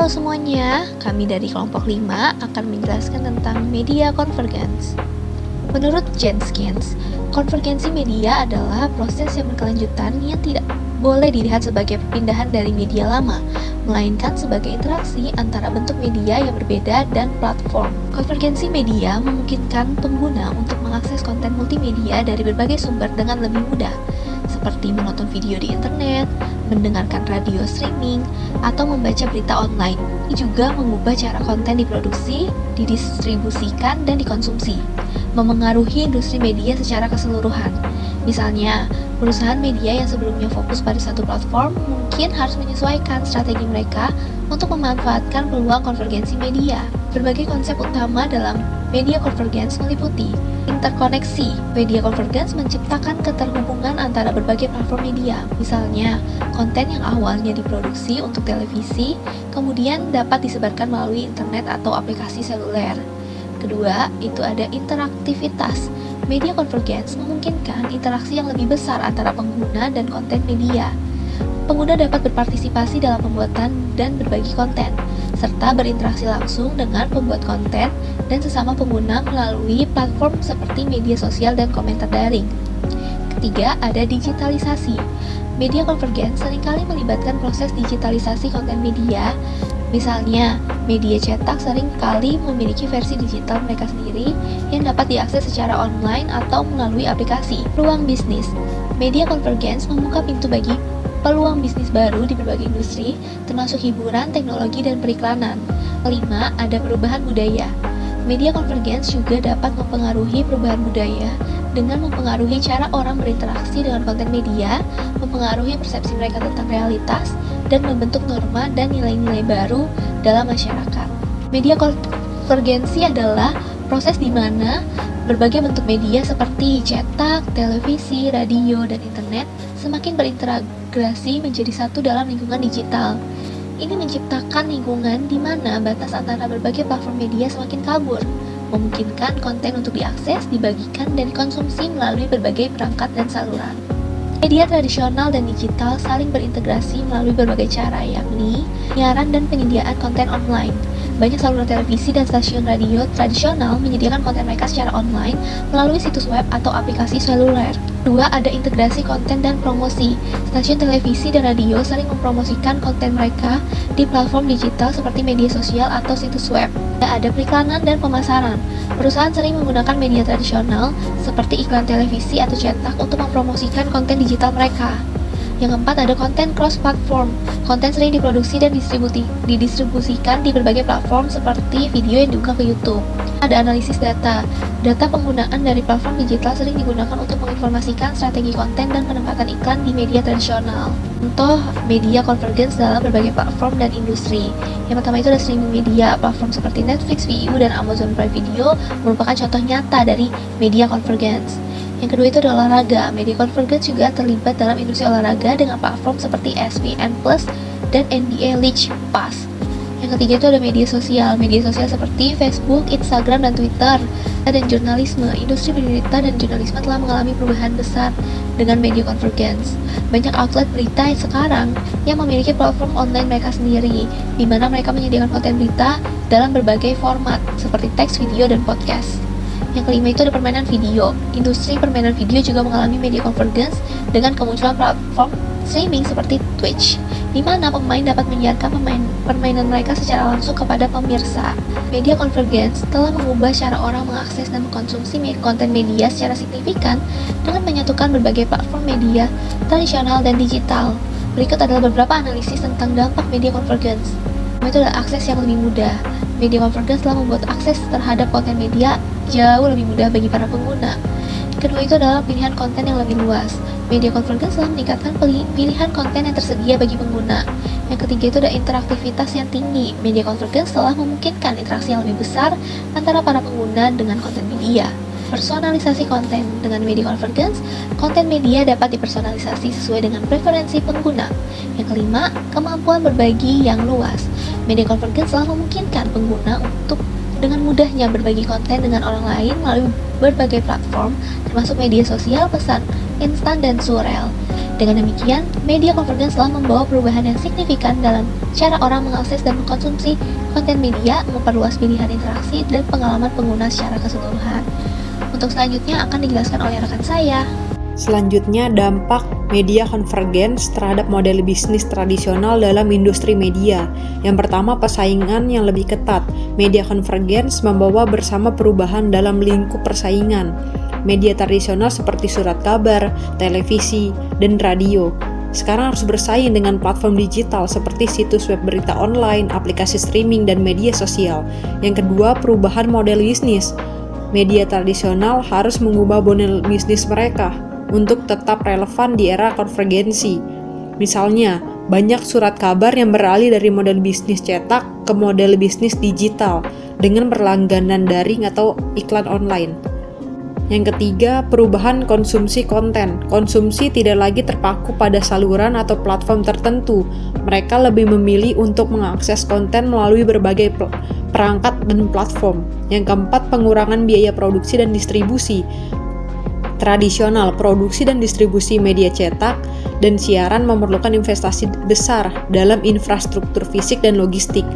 Halo semuanya, kami dari kelompok 5 akan menjelaskan tentang media convergence. Menurut Jenskins, konvergensi media adalah proses yang berkelanjutan yang tidak boleh dilihat sebagai perpindahan dari media lama, melainkan sebagai interaksi antara bentuk media yang berbeda dan platform. Konvergensi media memungkinkan pengguna untuk mengakses konten multimedia dari berbagai sumber dengan lebih mudah, seperti menonton video di internet, mendengarkan radio streaming, atau membaca berita online. Ini juga mengubah cara konten diproduksi, didistribusikan, dan dikonsumsi, memengaruhi industri media secara keseluruhan. Misalnya, perusahaan media yang sebelumnya fokus pada satu platform mungkin harus menyesuaikan strategi mereka untuk memanfaatkan peluang konvergensi media. Berbagai konsep utama dalam media convergence meliputi interkoneksi. Media convergence menciptakan keterhubungan antara berbagai platform media. Misalnya, konten yang awalnya diproduksi untuk televisi, kemudian dapat disebarkan melalui internet atau aplikasi seluler. Kedua, itu ada interaktivitas. Media convergence memungkinkan interaksi yang lebih besar antara pengguna dan konten media. Pengguna dapat berpartisipasi dalam pembuatan dan berbagi konten, serta berinteraksi langsung dengan pembuat konten dan sesama pengguna melalui platform seperti media sosial dan komentar daring. Ketiga, ada digitalisasi. Media convergence seringkali melibatkan proses digitalisasi konten media. Misalnya, media cetak seringkali memiliki versi digital mereka sendiri yang dapat diakses secara online atau melalui aplikasi. Peluang bisnis. Media convergence membuka pintu bagi peluang bisnis baru di berbagai industri, termasuk hiburan, teknologi, dan periklanan. Kelima, ada perubahan budaya. Media convergence juga dapat mempengaruhi perubahan budaya dengan mempengaruhi cara orang berinteraksi dengan konten media, mempengaruhi persepsi mereka tentang realitas, dan membentuk norma dan nilai-nilai baru dalam masyarakat. Media konvergensi adalah proses di mana berbagai bentuk media seperti cetak, televisi, radio, dan internet semakin berintegrasi menjadi satu dalam lingkungan digital. Ini menciptakan lingkungan di mana batas antara berbagai platform media semakin kabur, memungkinkan konten untuk diakses, dibagikan, dan dikonsumsi melalui berbagai perangkat dan saluran. Media tradisional dan digital saling berintegrasi melalui berbagai cara, yakni penyiaran dan penyediaan konten online. Banyak saluran televisi dan stasiun radio tradisional menyediakan konten mereka secara online melalui situs web atau aplikasi seluler. Kedua, ada integrasi konten dan promosi. Stasiun televisi dan radio sering mempromosikan konten mereka di platform digital seperti media sosial atau situs web. Ada periklanan dan pemasaran. Perusahaan sering menggunakan media tradisional seperti iklan televisi atau cetak untuk mempromosikan konten digital mereka. Yang keempat, ada konten cross-platform. Konten sering diproduksi dan didistribusikan di berbagai platform seperti video yang diunggah ke YouTube. Ada analisis data. Data penggunaan dari platform digital sering digunakan untuk menginformasikan strategi konten dan penempatan iklan di media tradisional. Contoh media convergence dalam berbagai platform dan industri. Yang pertama itu ada streaming media. Platform seperti Netflix, VIU, dan Amazon Prime Video merupakan contoh nyata dari media convergence. Yang kedua itu adalah olahraga. Media convergence juga terlibat dalam industri olahraga dengan platform seperti ESPN Plus dan NBA League Pass. Yang ketiga itu ada media sosial. Media sosial seperti Facebook, Instagram, dan Twitter. Dan jurnalisme. Industri berita dan jurnalisme telah mengalami perubahan besar dengan media convergence. Banyak outlet berita sekarang yang memiliki platform online mereka sendiri, di mana mereka menyediakan konten berita dalam berbagai format seperti teks, video, dan podcast. Yang kelima itu ada permainan video. Industri permainan video juga mengalami media convergence dengan kemunculan platform streaming seperti Twitch, di mana pemain dapat menyiarkan permainan mereka secara langsung kepada pemirsa. Media convergence telah mengubah cara orang mengakses dan mengkonsumsi konten media secara signifikan dengan menyatukan berbagai platform media tradisional dan digital. Berikut adalah beberapa analisis tentang dampak media convergence. Pertama itu adalah akses yang lebih mudah. Media convergence telah membuat akses terhadap konten media jauh lebih mudah bagi para pengguna. Kedua itu adalah pilihan konten yang lebih luas. Media convergence telah meningkatkan pilihan konten yang tersedia bagi pengguna. Yang ketiga itu ada interaktivitas yang tinggi. Media convergence telah memungkinkan interaksi yang lebih besar antara para pengguna dengan konten media. Personalisasi konten. Dengan media convergence, konten media dapat dipersonalisasi sesuai dengan preferensi pengguna. Yang kelima, kemampuan berbagi yang luas. Media convergence telah memungkinkan pengguna untuk dengan mudahnya berbagi konten dengan orang lain melalui berbagai platform, termasuk media sosial, pesan instan, dan surel. Dengan demikian, media convergence telah membawa perubahan yang signifikan dalam cara orang mengakses dan mengkonsumsi konten media, memperluas pilihan interaksi dan pengalaman pengguna secara keseluruhan. Untuk selanjutnya akan dijelaskan oleh rekan saya. Selanjutnya, dampak media convergence terhadap model bisnis tradisional dalam industri media. Yang pertama, persaingan yang lebih ketat. Media convergence membawa bersama perubahan dalam lingkup persaingan. Media tradisional seperti surat kabar, televisi, dan radio sekarang harus bersaing dengan platform digital seperti situs web berita online, aplikasi streaming, dan media sosial. Yang kedua, perubahan model bisnis. Media tradisional harus mengubah model bisnis mereka untuk tetap relevan di era konvergensi. Misalnya, banyak surat kabar yang beralih dari model bisnis cetak ke model bisnis digital dengan berlangganan daring atau iklan online. Yang ketiga, perubahan konsumsi konten. Konsumsi tidak lagi terpaku pada saluran atau platform tertentu. Mereka lebih memilih untuk mengakses konten melalui berbagai perangkat dan platform. Yang keempat, pengurangan biaya produksi dan distribusi. Tradisional, produksi dan distribusi media cetak dan siaran memerlukan investasi besar dalam infrastruktur fisik dan logistik.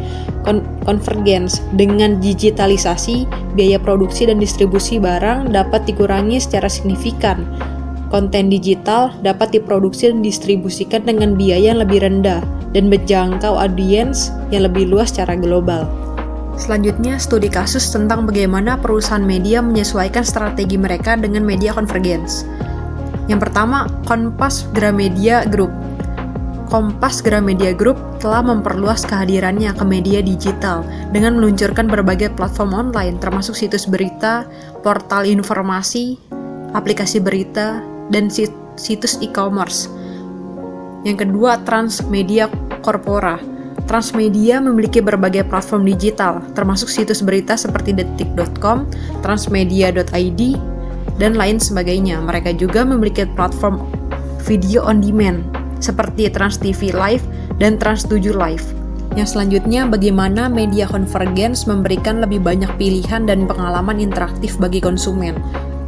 Konvergens dengan digitalisasi, biaya produksi dan distribusi barang dapat dikurangi secara signifikan. Konten digital dapat diproduksi dan distribusikan dengan biaya yang lebih rendah dan menjangkau audiens yang lebih luas secara global. Selanjutnya, studi kasus tentang bagaimana perusahaan media menyesuaikan strategi mereka dengan media convergence. Yang pertama, Kompas Gramedia Group. Kompas Gramedia Group telah memperluas kehadirannya ke media digital dengan meluncurkan berbagai platform online termasuk situs berita, portal informasi, aplikasi berita, dan situs e-commerce. Yang kedua, Transmedia Corpora. Transmedia memiliki berbagai platform digital, termasuk situs berita seperti detik.com, transmedia.id, dan lain sebagainya. Mereka juga memiliki platform video on demand, seperti Trans TV Live dan Trans 7 Live. Yang selanjutnya, bagaimana media convergence memberikan lebih banyak pilihan dan pengalaman interaktif bagi konsumen.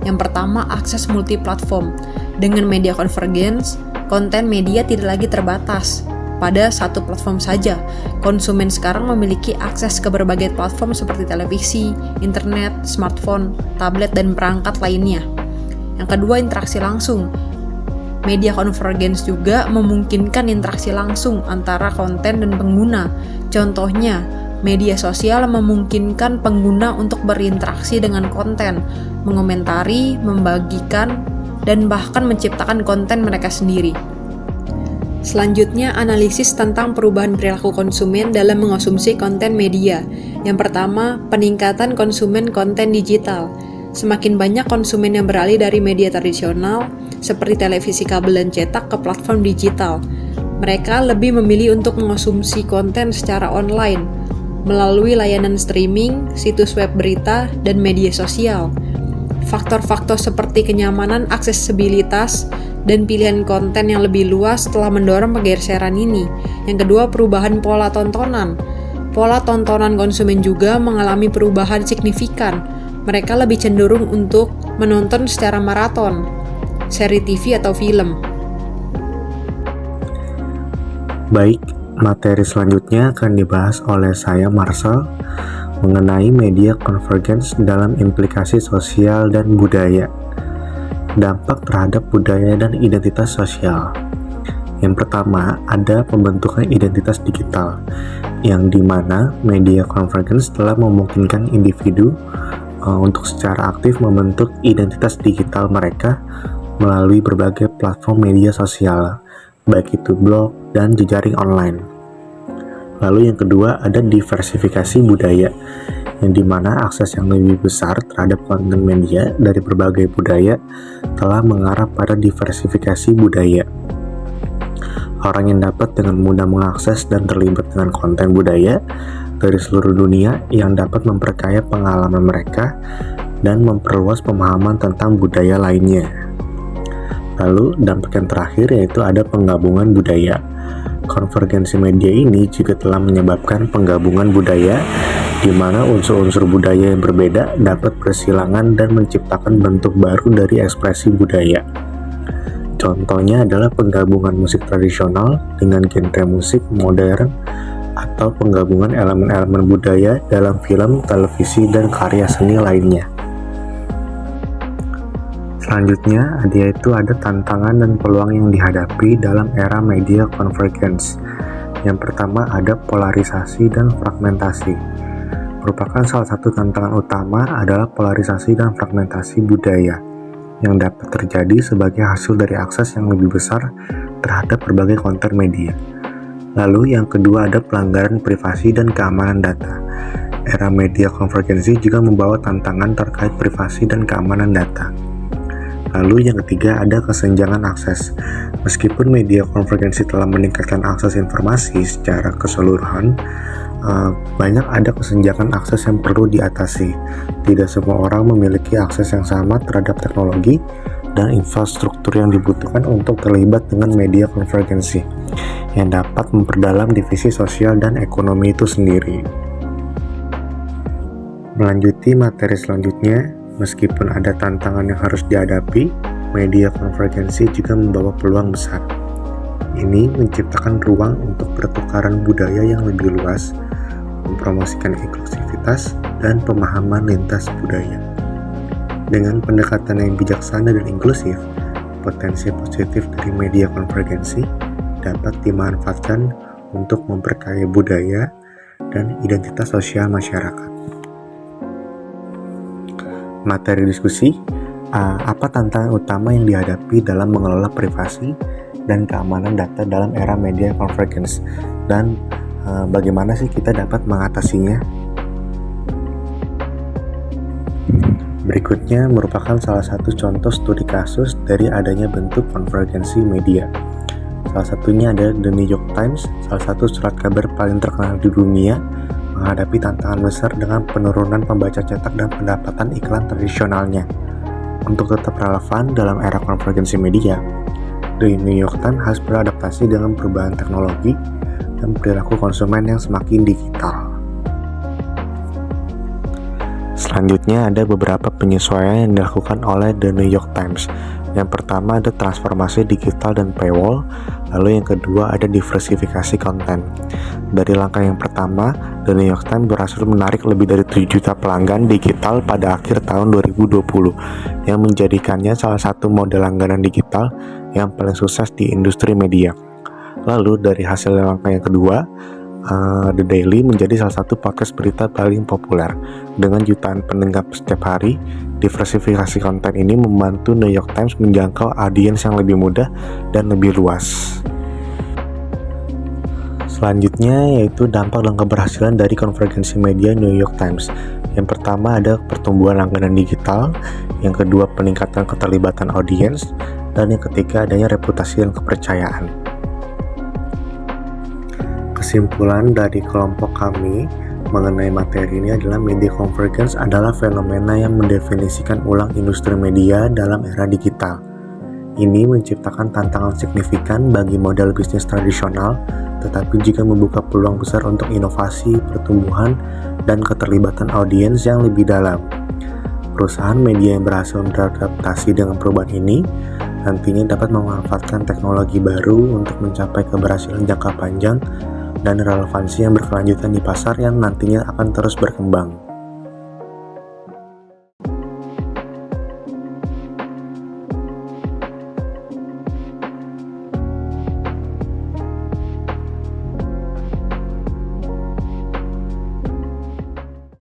Yang pertama, akses multiplatform. Dengan media convergence, konten media tidak lagi terbatas pada satu platform saja. Konsumen sekarang memiliki akses ke berbagai platform seperti televisi, internet, smartphone, tablet, dan perangkat lainnya. Yang kedua, interaksi langsung. Media convergence juga memungkinkan interaksi langsung antara konten dan pengguna. Contohnya, media sosial memungkinkan pengguna untuk berinteraksi dengan konten, mengomentari, membagikan, dan bahkan menciptakan konten mereka sendiri. Selanjutnya, analisis tentang perubahan perilaku konsumen dalam mengonsumsi konten media. Yang pertama, peningkatan konsumen konten digital. Semakin banyak konsumen yang beralih dari media tradisional, seperti televisi kabel dan cetak, ke platform digital. Mereka lebih memilih untuk mengonsumsi konten secara online, melalui layanan streaming, situs web berita, dan media sosial. Faktor-faktor seperti kenyamanan, aksesibilitas, dan pilihan konten yang lebih luas telah mendorong pergeseran ini. Yang kedua, perubahan pola tontonan. Pola tontonan konsumen juga mengalami perubahan signifikan. Mereka lebih cenderung untuk menonton secara maraton, seri TV atau film. Baik, materi selanjutnya akan dibahas oleh saya, Marcel, mengenai media convergence dalam implikasi sosial dan budaya. Dampak terhadap budaya dan identitas sosial. Yang pertama, ada pembentukan identitas digital, yang dimana media convergence telah memungkinkan individu untuk secara aktif membentuk identitas digital mereka melalui berbagai platform media sosial, baik itu blog dan jejaring online. Lalu yang kedua, ada diversifikasi budaya, yang dimana akses yang lebih besar terhadap konten media dari berbagai budaya telah mengarah pada diversifikasi budaya. Orang yang dapat dengan mudah mengakses dan terlibat dengan konten budaya dari seluruh dunia yang dapat memperkaya pengalaman mereka dan memperluas pemahaman tentang budaya lainnya. Lalu dampak yang terakhir yaitu ada penggabungan budaya. Konvergensi media ini juga telah menyebabkan penggabungan budaya di mana unsur-unsur budaya yang berbeda dapat bersilangan dan menciptakan bentuk baru dari ekspresi budaya. Contohnya adalah penggabungan musik tradisional dengan genre musik modern atau penggabungan elemen-elemen budaya dalam film, televisi, dan karya seni lainnya. Selanjutnya, yaitu ada tantangan dan peluang yang dihadapi dalam era media convergence. Yang pertama ada polarisasi dan fragmentasi. Merupakan salah satu tantangan utama adalah polarisasi dan fragmentasi budaya yang dapat terjadi sebagai hasil dari akses yang lebih besar terhadap berbagai konten media. Lalu yang kedua ada pelanggaran privasi dan keamanan data. Era media konvergensi juga membawa tantangan terkait privasi dan keamanan data. Lalu yang ketiga ada kesenjangan akses. Meskipun media konvergensi telah meningkatkan akses informasi secara keseluruhan, banyak ada kesenjangan akses yang perlu diatasi. Tidak semua orang memiliki akses yang sama terhadap teknologi dan infrastruktur yang dibutuhkan untuk terlibat dengan media konvergensi yang dapat memperdalam divisi sosial dan ekonomi itu sendiri. Melanjuti materi selanjutnya, meskipun ada tantangan yang harus dihadapi, media konvergensi juga membawa peluang besar. Ini menciptakan ruang untuk pertukaran budaya yang lebih luas, mempromosikan inklusivitas dan pemahaman lintas budaya. Dengan pendekatan yang bijaksana dan inklusif, potensi positif dari media konvergensi dapat dimanfaatkan untuk memperkaya budaya dan identitas sosial masyarakat. Materi diskusi, apa tantangan utama yang dihadapi dalam mengelola privasi dan keamanan data dalam era media convergence, dan bagaimana sih kita dapat mengatasinya? Berikutnya merupakan salah satu contoh studi kasus dari adanya bentuk konvergensi media. Salah satunya ada The New York Times, salah satu surat kabar paling terkenal di dunia, menghadapi tantangan besar dengan penurunan pembaca cetak dan pendapatan iklan tradisionalnya. Untuk tetap relevan dalam era konvergensi media, The New York Times harus beradaptasi dengan perubahan teknologi dan perilaku konsumen yang semakin digital. Selanjutnya ada beberapa penyesuaian yang dilakukan oleh The New York Times. Yang pertama ada transformasi digital dan paywall, lalu yang kedua ada diversifikasi konten. Dari langkah yang pertama, The New York Times berhasil menarik lebih dari 7 juta pelanggan digital pada akhir tahun 2020, yang menjadikannya salah satu model langganan digital yang paling sukses di industri media. Lalu dari hasil langkah yang kedua, The Daily menjadi salah satu podcast berita paling populer. Dengan jutaan pendengar setiap hari, diversifikasi konten ini membantu New York Times menjangkau audiens yang lebih mudah dan lebih luas. Selanjutnya yaitu dampak dan keberhasilan dari konvergensi media New York Times. Yang pertama ada pertumbuhan langganan digital, yang kedua peningkatan keterlibatan audiens, dan yang ketiga adanya reputasi dan kepercayaan. Kesimpulan dari kelompok kami mengenai materi ini adalah media convergence adalah fenomena yang mendefinisikan ulang industri media dalam era digital. Ini menciptakan tantangan signifikan bagi model bisnis tradisional, tetapi juga membuka peluang besar untuk inovasi, pertumbuhan, dan keterlibatan audiens yang lebih dalam. Perusahaan media yang berhasil beradaptasi dengan perubahan ini nantinya dapat memanfaatkan teknologi baru untuk mencapai keberhasilan jangka panjang dan relevansi yang berkelanjutan di pasar yang nantinya akan terus berkembang.